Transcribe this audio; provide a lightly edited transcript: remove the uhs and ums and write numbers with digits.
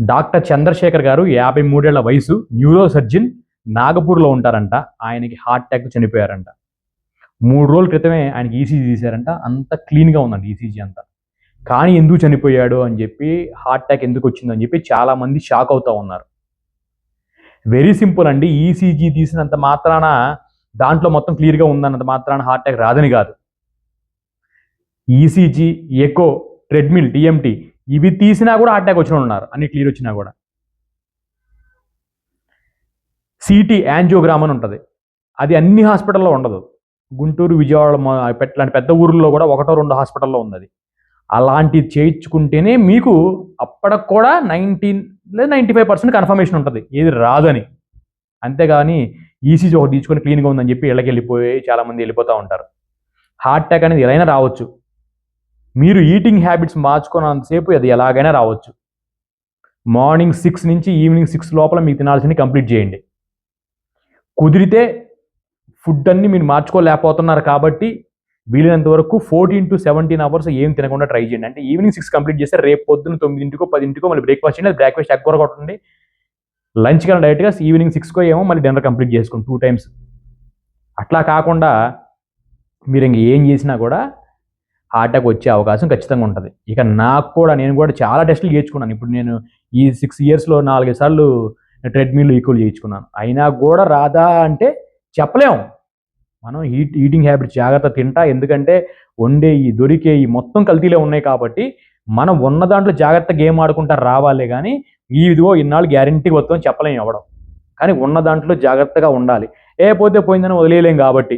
Doctor Chandrasekhar గారు 53 ఏళ్ల వయసు, న్యూరో సర్జన్, నాగపూర్లో ఉంటారంట. ఆయనకి హార్ట్ అటాక్ చనిపోయారంట. 3 రోజుల క్రితమే ఆయనకి ఈసీజీ తీశారంట. అంత క్లీన్గా ఉందండి ఈసీజీ అంతా. కానీ ఎందుకు చనిపోయాడు అని చెప్పి, హార్ట్ అటాక్ ఎందుకు వచ్చిందని చెప్పి చాలామంది షాక్ అవుతూ ఉన్నారు. వెరీ సింపుల్ అండి. ఈసీజీ తీసినంత మాత్రాన దాంట్లో మొత్తం క్లియర్గా ఉందన్నంత మాత్రాన హార్ట్ అటాక్ రాదని కాదు. ఈసీజీ, ఎకో, ట్రెడ్మిల్, టీఎంటీ ఇవి తీసినా కూడా హార్ట్ అటాక్ వచ్చిన ఉన్నారు, అన్ని క్లియర్ వచ్చినా కూడా. సిటీ యాంజియోగ్రామ్ అని ఉంటుంది, అది అన్ని హాస్పిటల్లో ఉండదు. గుంటూరు, విజయవాడ లాంటి పెద్ద ఊర్లో కూడా 1-2 హాస్పిటల్లో ఉంది అది. అలాంటిది చేయించుకుంటేనే మీకు అప్పటికి కూడా 95% కన్ఫర్మేషన్ ఉంటుంది ఏది రాదని. అంతేగాని ఈసీజీ ఒకటి తీసుకొని క్లీన్గా ఉందని చెప్పి ఇళ్ళకి వెళ్ళిపోయి చాలామంది వెళ్ళిపోతూ ఉంటారు. హార్ట్ అటాక్ అనేది ఎలా రావచ్చు. మీరు ఈటింగ్ హ్యాబిట్స్ మార్చుకున్నంతసేపు అది ఎలాగైనా రావచ్చు. మార్నింగ్ 6 నుంచి ఈవినింగ్ 6 లోపల మీకు తినాల్సింది కంప్లీట్ చేయండి. కుదిరితే ఫుడ్ అన్ని మీరు మార్చుకోలేకపోతున్నారు కాబట్టి వీలైనంత వరకు 14 to 17 అవర్స్ ఏం తినకుండా ట్రై చేయండి. అంటే ఈవినింగ్ 6 కంప్లీట్ చేస్తే రేపు పొద్దున్న 9కో 10కో మళ్ళీ బ్రేక్ఫాస్ట్ చేయండి. బ్రేక్ఫాస్ట్ ఎగ్ కూర కొట్టండి. లంచ్ కన్నా డైరెక్ట్గా ఈవినింగ్ 6కో ఏమో మళ్ళీ డిన్నర్ కంప్లీట్ చేసుకోండి 2 times. అట్లా కాకుండా మీరు ఇంక ఏం చేసినా కూడా హార్ట్ అటాక్ వచ్చే అవకాశం ఖచ్చితంగా ఉంటుంది. ఇక నేను కూడా చాలా టెస్టులు చేయించుకున్నాను. ఇప్పుడు నేను ఈ 6 yearsలో 4 సార్లు ట్రెడ్మిల్ ఈక్వల్ చేయించుకున్నాను. అయినా కూడా రాదా అంటే చెప్పలేము. మనం ఈటింగ్ హ్యాబిట్స్ జాగ్రత్త తింటా, ఎందుకంటే దొరికేయి మొత్తం కల్తీలే ఉన్నాయి కాబట్టి మనం ఉన్న దాంట్లో జాగ్రత్త గేమ్ ఆడుకుంటా రావాలే కానీ ఇదిగో ఇన్నాళ్ళు గ్యారంటీ వస్తుందని చెప్పలేము ఇవ్వడం. కానీ ఉన్న దాంట్లో జాగ్రత్తగా ఉండాలి. పోతే పోయిందని వదిలేయలేం కాబట్టి